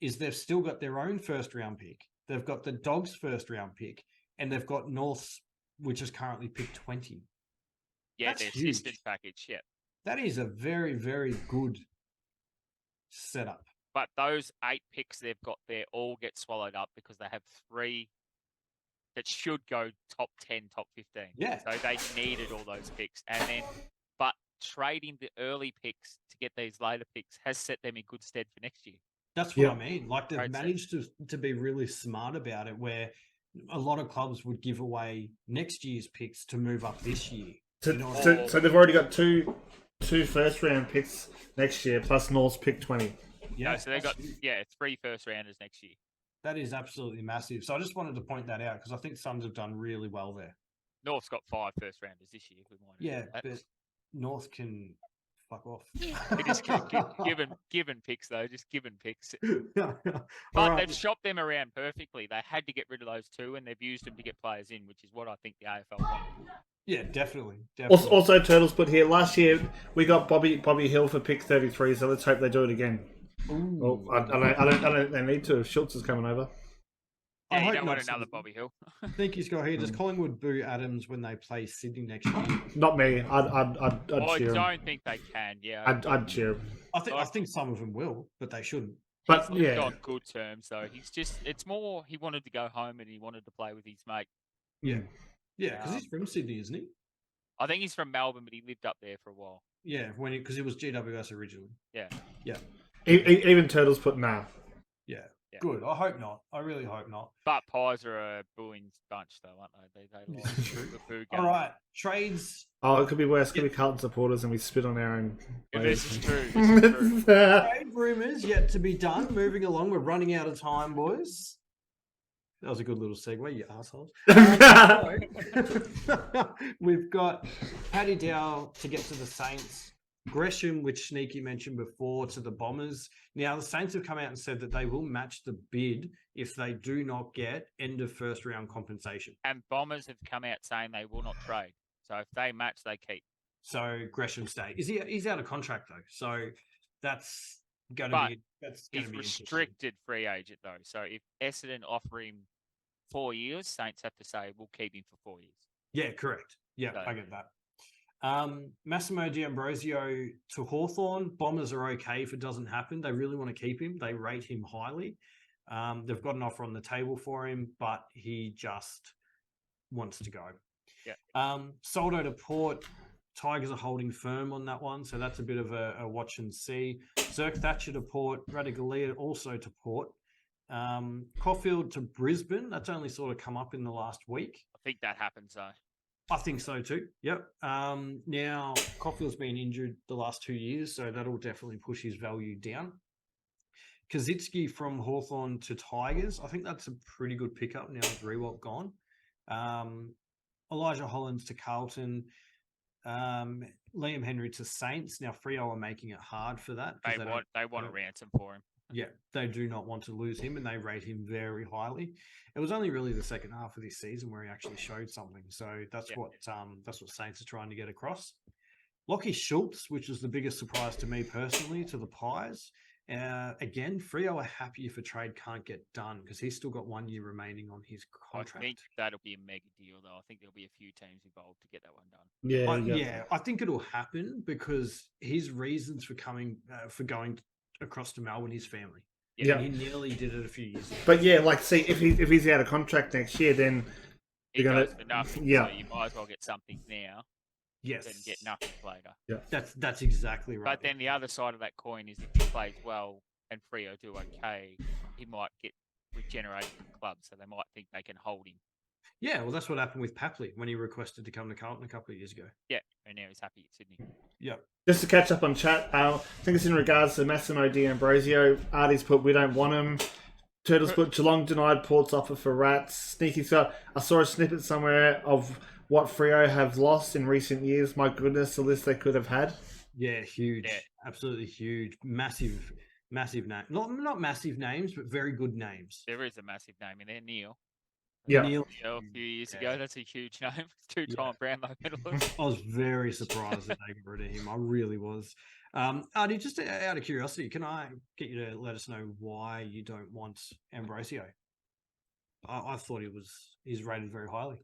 is they've still got their own first-round pick. They've got the Dogs' first-round pick, and they've got North's, which is currently pick 20. Yeah, their assistant package, That is a very, very good setup. But those 8 picks they've got there all get swallowed up because they have 3 that should go top 10, top 15. Yeah. So they needed all those picks. But trading the early picks to get these later picks has set them in good stead for next year. That's what I mean. Like they've managed to be really smart about it where a lot of clubs would give away next year's picks to move up this year. So they've already got two first round picks next year plus North's pick 20. Yeah, so they've got 3 first rounders next year. That is absolutely massive. So I just wanted to point that out because I think Suns have done really well there. North's got 5 first rounders this year. But North can fuck off. It is given picks though, just given picks. But they've shopped them around perfectly. They had to get rid of those 2, and they've used them to get players in, which is what I think the AFL wanted. Yeah, definitely. Also, Turtles put here last year we got Bobby Hill for pick 33, so let's hope they do it again. Well, I don't think they need to if Schultz is coming over. Yeah, you hope don't not. want another Susan. Bobby Hill. Think he's got here. Does Collingwood boo Adams when they play Sydney next year? Not me. I'd I cheer him. don't think they can. Yeah, I'd cheer him. I think some of them will, but they shouldn't. But he's not yeah, on good terms though. It's more he wanted to go home and he wanted to play with his mate. Yeah, because he's Um, from Sydney, isn't he? I think he's from Melbourne, but he lived up there for a while. Yeah, because he was GWS originally. Yeah. even Turtles put nah. Yeah. Yeah. Good. I hope not. I really hope not. But Pies are a booing bunch though, aren't they? They like the boo game. All right, trades. Oh, it could be worse. It could be Carlton supporters, and we spit on our own. Yeah, this is players. true. This is true. Trade rumors yet to be done. Moving along, we're running out of time, boys. That was a good little segue, you assholes. We've got Paddy Dow to get to the Saints. Gresham, which Sneaky mentioned before, to the Bombers. Now, the Saints have come out and said that they will match the bid if they do not get end of first round compensation. And Bombers have come out saying they will not trade. So if they match, they keep. So Gresham stay. He's out of contract though, so that's going to be He's restricted free agent though. So if Essendon offer him 4 years, Saints have to say we'll keep him for 4 years. Yeah, correct. Yeah, So- I get that. Massimo D'Ambrosio to Hawthorn. Bombers are okay if it doesn't happen. They really want to keep him. They rate him highly. They've got an offer on the table for him, but he just wants to go. Yeah. Soldo to Port. Tigers are holding firm on that one, so that's a bit of a watch and see. Zerk Thatcher to Port. Radigalia also to Port. Caulfield to Brisbane. That's only sort of come up in the last week. I think that happens though. I think so too. Yep. Now, Caulfield's been injured the last 2 years, so that'll definitely push his value down. Kaczynski from Hawthorn to Tigers. I think that's a pretty good pickup now with Rewalt gone. Elijah Hollins to Carlton. Liam Henry to Saints. Now, Freo are making it hard for that. They want a ransom for him. Yeah, they do not want to lose him, and they rate him very highly. It was only really the second half of this season where he actually showed something. So that's what Saints are trying to get across. Lockie Schultz, which is the biggest surprise to me personally, to the Pies. Again, Freo are happy if a trade can't get done because he's still got 1 year remaining on his contract. I think that'll be a mega deal, though. I think there'll be a few teams involved to get that one Yeah, done. Yeah, I think it'll happen because his reasons for coming, for going across to Melbourne, his family. Yeah. He nearly did it a few years ago. But yeah, like, see, if he's out of contract next year, then It you're gonna, goes for nothing. yeah. So you might as well get something now Yes, than get nothing later. That's exactly right. But then the other side of that coin is if he plays well and Freo do okay, he might get regenerated in the club, so they might think they can hold him. Yeah, well, that's what happened with Papley when he requested to come to Carlton a couple of years ago. Yeah, and now he's happy at Sydney. Yep. Just to catch up on chat, I think it's in regards to Massimo D'Ambrosio. Artie's put, we don't want him. Turtles put, Geelong denied Port's offer for Rats. Sneaky Scott, I saw a snippet somewhere of what Freo have lost in recent years. My goodness, the list they could have had. Yeah, huge. Yeah. Absolutely huge. Massive name. Not massive names, but very good names. There is a massive name in there, Neil. Yeah. Neil, A few years ago, that's a huge name. Two-time Brownlow medalist. I was very surprised that they got rid of him. I really was. Artie, just out of curiosity, can I get you to let us know why you don't want Ambrosio? I thought he's rated very highly.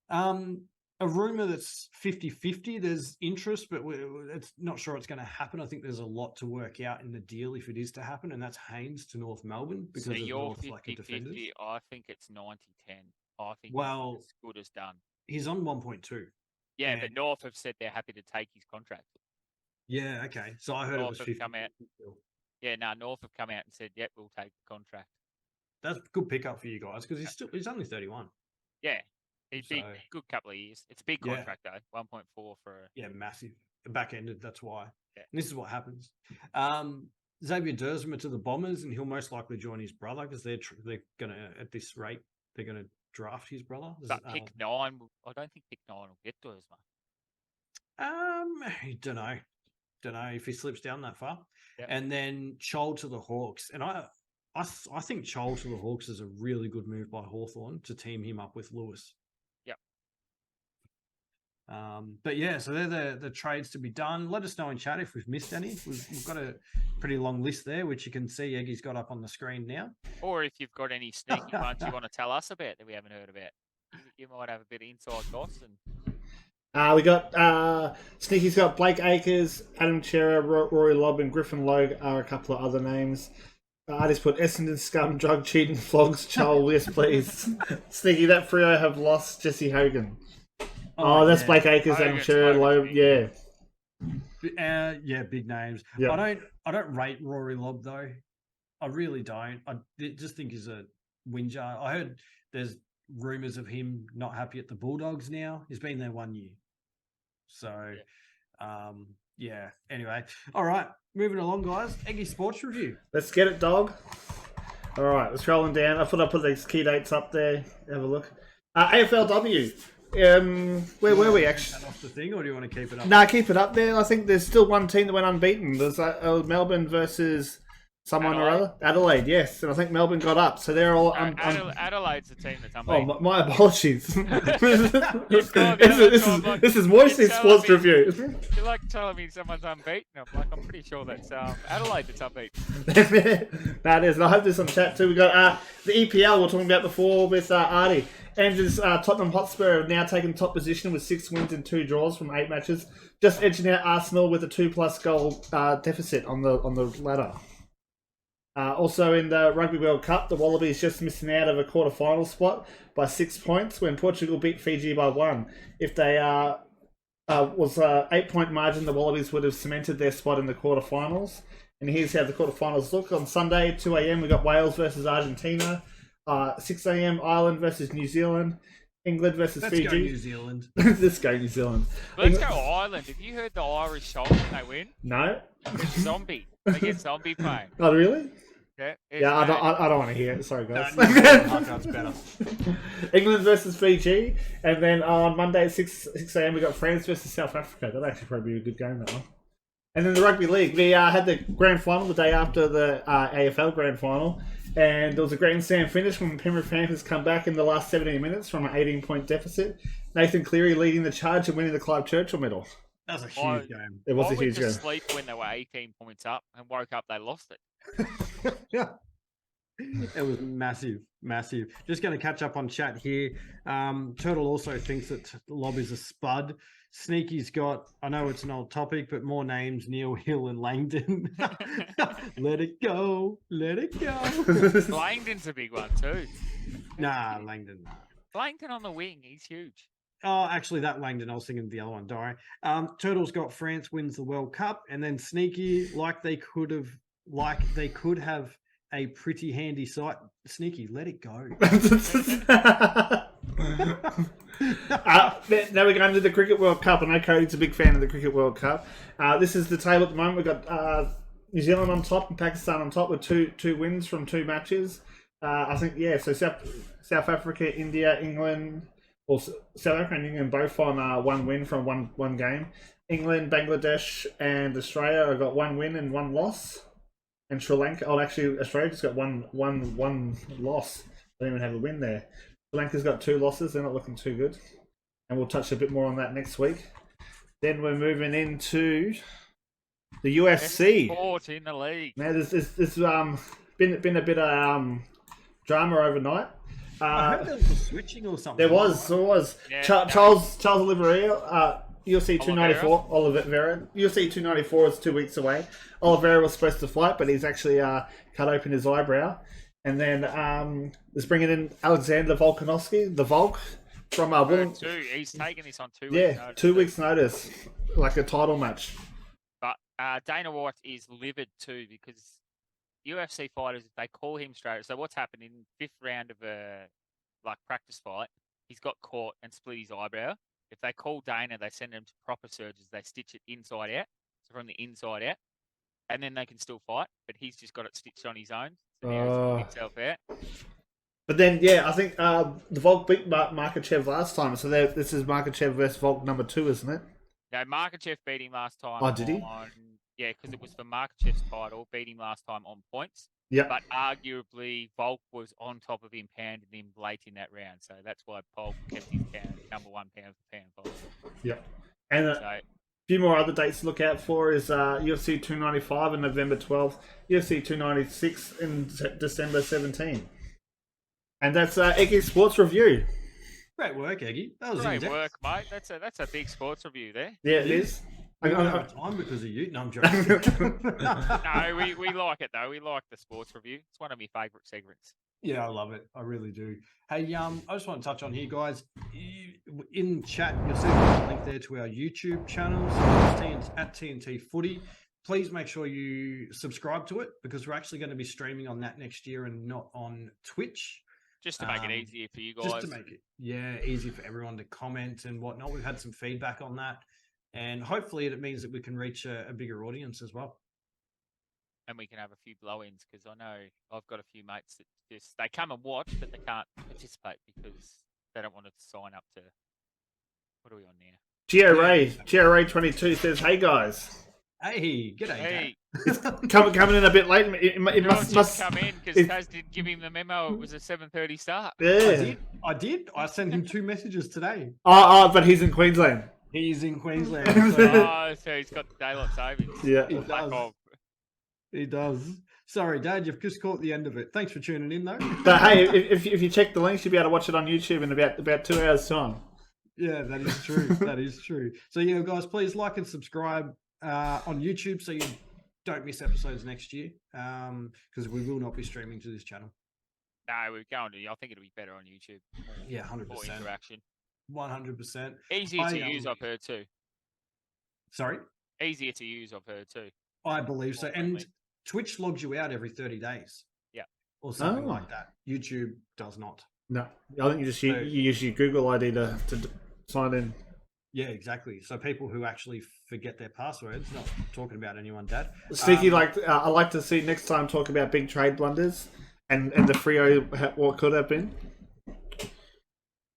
A rumor that's 50-50. There's interest, but it's not sure it's going to happen. I think there's a lot to work out in the deal if it is to happen, and that's Haynes to North Melbourne because So of you're North lack of defenders. 50-50. I think it's 90-10. I think Well, it's as good as done. He's on 1.2. Yeah, and- but North have said they're happy to take his contract. Yeah, okay. So I heard North it was have 50. come out. Yeah, no, North have come out and said, yep, we'll take the contract. That's a good pickup for you guys because he's only 31. Yeah, he'd be So- a good couple of years. It's a big Yeah. contract, though. 1.4 for a... Yeah, massive. Back ended, that's why. Yeah. And this is what happens. Xavier Dersma to the Bombers, and he'll most likely join his brother because they're going to, at this rate, they're going to draft his brother. But pick 9, I don't think pick 9 will get to us, I don't know. Don't know if he slips down that far. Yeah. And then Chol to the Hawks. And I think Chol to the Hawks is a really good move by Hawthorn to team him up with Lewis. Yep. But yeah, so they're the trades to be done. Let us know in chat if we've missed any. We've got a pretty long list there, which you can see Eggy's got up on the screen now. Or if you've got any sneaky ones you want to tell us about that we haven't heard about. You might have a bit of inside goss. We got Sneaky's got Blake Acres, Adam Chera, Rory Lobb, and Griffin Logue are a couple of other names. I just put Essendon scum, drug cheating, flogs, Charles, yes please. Sneaky, that Freo have lost Jesse Hogan. Oh, that's Blake Acres, Adam Chera, Loeb, yeah. Yeah, big names. Yep. I don't rate Rory Lobb though. I really don't. I just think he's a whinger. I heard there's rumours of him not happy at the Bulldogs now. He's been there 1 year. So, yeah. Anyway, all right. Moving along, guys. Eggy Sports Review. Let's get it, dog. All right, we're scrolling down. I thought I'd put these key dates up there. Have a look. AFLW. Where were we actually? Is that off the thing, or do you want to keep it up? Nah, keep it up there. I think there's still one team that went unbeaten. There's Melbourne versus someone or other. Adelaide, yes. And I think Melbourne got up. So they're all... Adelaide's the team that's unbeaten. Oh, my apologies. This is Moisty's sports review. You're like telling me someone's unbeaten. I'm pretty sure that's Adelaide that's unbeaten. That is. And I hope there's some chat too. We got the EPL we were talking about before with Artie. Andrew's Tottenham Hotspur have now taken top position with 6 wins and 2 draws from 8 matches, just edging out Arsenal with a 2+ goal deficit on the ladder. Also in the Rugby World Cup, the Wallabies just missing out of a quarter-final spot by 6 points when Portugal beat Fiji by 1. If they was an 8-point margin, the Wallabies would have cemented their spot in the quarterfinals. And here's how the quarterfinals look. On Sunday, 2 a.m, we got Wales versus Argentina. 6 a.m, Ireland versus New Zealand. England versus Fiji. Let's go New Zealand. Let's go New Zealand. Let's go Ireland. Have you heard the Irish song when they win? No. It's Zombie. They get Zombie playing. Oh, really? Yeah, I don't want to hear it. Sorry, guys. That's better. England versus Fiji, and then on Monday at 6 a.m. we got France versus South Africa. That'll actually probably be a good game, that one. And then the Rugby League, we had the grand final the day after the AFL Grand Final, and there was a grandstand finish when Penrith Panthers come back in the last 17 minutes from an 18-point deficit. Nathan Cleary leading the charge and winning the Clive Churchill medal. That was a huge game. It was a huge game. I went to sleep when they were 18 points up and woke up they lost it. Yeah. It was massive. Just going to catch up on chat here. Turtle also thinks that Lob is a spud. Sneaky's got, I know it's an old topic, but more names, Neil Hill and Langdon. Let it go. Langdon's a big one too. Nah, Langdon. Langdon on the wing, he's huge. Oh, actually, that Langdon, I was thinking of the other one, Dory. Turtle's got France wins the World Cup, and then Sneaky, like they could have a pretty handy site. Sneaky, let it go. Now we're going to the Cricket World Cup. I know Cody's a big fan of the Cricket World Cup. This is the table at the moment. We've got New Zealand on top and Pakistan on top with two wins from 2 matches. I think, yeah, so South Africa, India, England, or South Africa and England both on 1 win from one game. England, Bangladesh, and Australia have got 1 win and 1 loss. And Sri Lanka, Australia just got one loss. They don't even have a win there. Sri Lanka's got 2 losses. They're not looking too good. And we'll touch a bit more on that next week. Then we're moving into the UFC. Sport in the league. Now, there's been a bit of drama overnight. I heard there was a switching or something. There was. Yeah, Charles Oliveira, UFC 294, Oliveira. UFC 294 is 2 weeks away. Oliveira was supposed to fight, but he's actually cut open his eyebrow. And then is bringing in Alexander Volkanovski, the Volk, from He's taking this on 2 weeks notice. notice. 2 weeks notice, like a title match. But Dana White is livid too because UFC fighters, if they call him straight, so what's happened in 5th round of a practice fight, he's got caught and split his eyebrow. If they call Dana, they send him to proper surgeons. They stitch it inside out, so from the inside out, and then they can still fight. But he's just got it stitched on his own, so now he's himself out. But then, yeah, I think the Volk beat Makachev last time, so this is Makachev versus Volk number 2, isn't it? No, Makachev beat him last time. Oh, did he? Yeah, because it was for Makachev's title. Beat him last time on points. Yeah. But arguably, Volk was on top of him, pounding him late in that round. So that's why Polk kept his number one pound for pound fight. Yep. And a So few more other dates to look out for is UFC 295 on November 12th, UFC 296 in December 17th. And that's Eggy Sports Review. Great work, Eggy. That was great in-depth. work, mate. That's a big sports review there. Yeah, it is. I don't have time because of you. No, I'm joking. No, we like it though. We like the sports review. It's one of my favourite segments. Yeah, I love it. I really do. Hey, I just want to touch on here, guys. In chat, you'll see a link there to our YouTube channel. So it's at TNT Footy. Please make sure you subscribe to it because we're actually going to be streaming on that next year and not on Twitch. Just to make it easier for you guys. Just to make it, easy for everyone to comment and whatnot. We've had some feedback on that. And hopefully it means that we can reach a bigger audience as well. And we can have a few blow-ins because I know I've got a few mates that they come and watch, but they can't participate because they don't want to sign up to. What are we on now? GRA 22 says, "Hey guys, hey, g'day, Hey, coming in a bit late. It must come in because Taz didn't give him the memo. It was a 7:30 start. Yeah, I did. I sent him 2 messages today. but he's in Queensland. He's in Queensland. So he's got daylight savings. Yeah, He does. He does. Sorry, Dad, you've just caught the end of it. Thanks for tuning in, though. but hey, if you check the links, you'll be able to watch it on YouTube in about 2 hours time. Yeah, that is true. That is true. So yeah, guys, please like and subscribe on YouTube so you don't miss episodes next year. Because we will not be streaming to this channel. No, we're going to. I think it'll be better on YouTube. Yeah, 100%. More interaction. 100%. Easier to use, I've heard too. Sorry? Easier to use, I've heard too. I believe so. And Twitch logs you out every 30 days. Yeah. Or something like that. YouTube does not. No, I think you use your Google ID to sign in. Yeah, exactly. So people who actually forget their passwords, not talking about anyone, Dad. Sticky, I like to see next time talk about big trade blunders and the Freo, what could have been.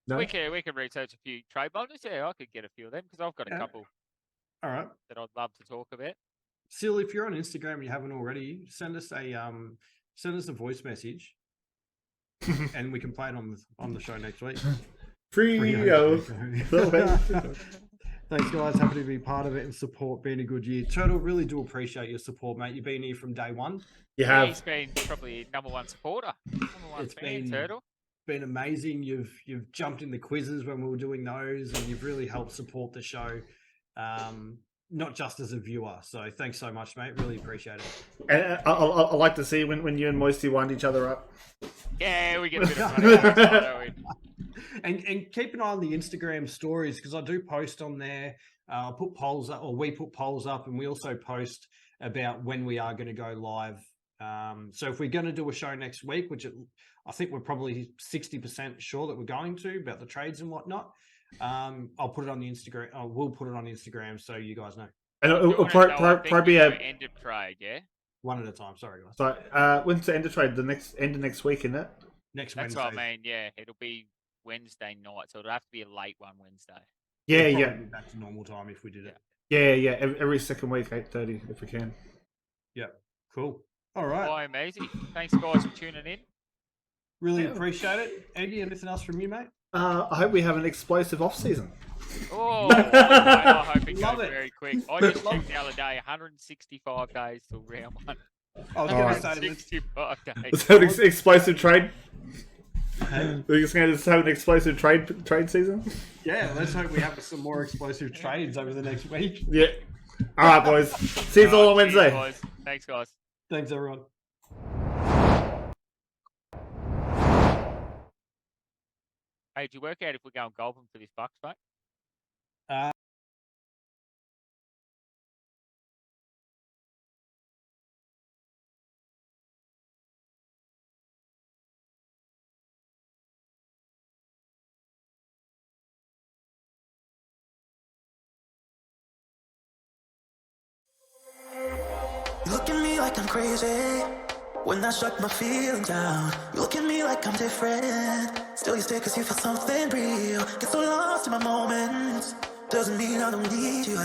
No? We can research a few trade blunders. Yeah, I could get a few of them because I've got a couple. All right. That I'd love to talk about. Sil, if you're on Instagram and you haven't already, send us a voice message, and we can play it on the show next week. Freo. Thanks, guys. Happy to be part of it and support. Been a good year. Turtle, really do appreciate your support, mate. You've been here from day one. You have. He's been probably number one supporter. Number one fan, Turtle. Been amazing. You've jumped in the quizzes when we were doing those, and you've really helped support the show. Not just as a viewer. So thanks so much, mate. Really appreciate it. And I like to see when you and Moisty wind each other up. Yeah, we get a bit of money out of it, don't we? And keep an eye on the Instagram stories because I do post on there. I'll put polls up, or we put polls up, and we also post about when we are going to go live. So if we're going to do a show next week, which I think we're probably 60% sure that we're going to about the trades and whatnot, I'll put it on the Instagram. I will put it on Instagram so you guys know. And it'll probably be a end of trade, yeah. One at a time. Sorry, guys. So when's the end of trade? The end of next week, isn't it? Next That's Wednesday. what I mean. Yeah, it'll be Wednesday night, so it'll have to be a late one Wednesday. Yeah, It'll yeah. probably be back to normal time if we did it. Yeah. Every second week, 8:30, if we can. Yeah. Cool. All right. Bye, amazing. Thanks, guys, for tuning in. Really appreciate it. Eggy, anything else from you, mate? I hope we have an explosive off season. Oh, I hope it Love goes it. very quick. I just checked the other day, 165 days till round one. I was going to say 165 days. Let's have an explosive trade. We're just going to have an explosive trade season. yeah, let's hope we have some more explosive trades over the next week. Yeah. All right, boys. See you all on Wednesday. Guys. Thanks, guys. Thanks, everyone. Hey, did you work out if we're going golfing for this Bucks, mate? You look at me like I'm crazy when I shut my feelings down. You look at me like I'm different. Still you stay cause you feel something real. Get so lost in my moments. Doesn't mean I don't need you.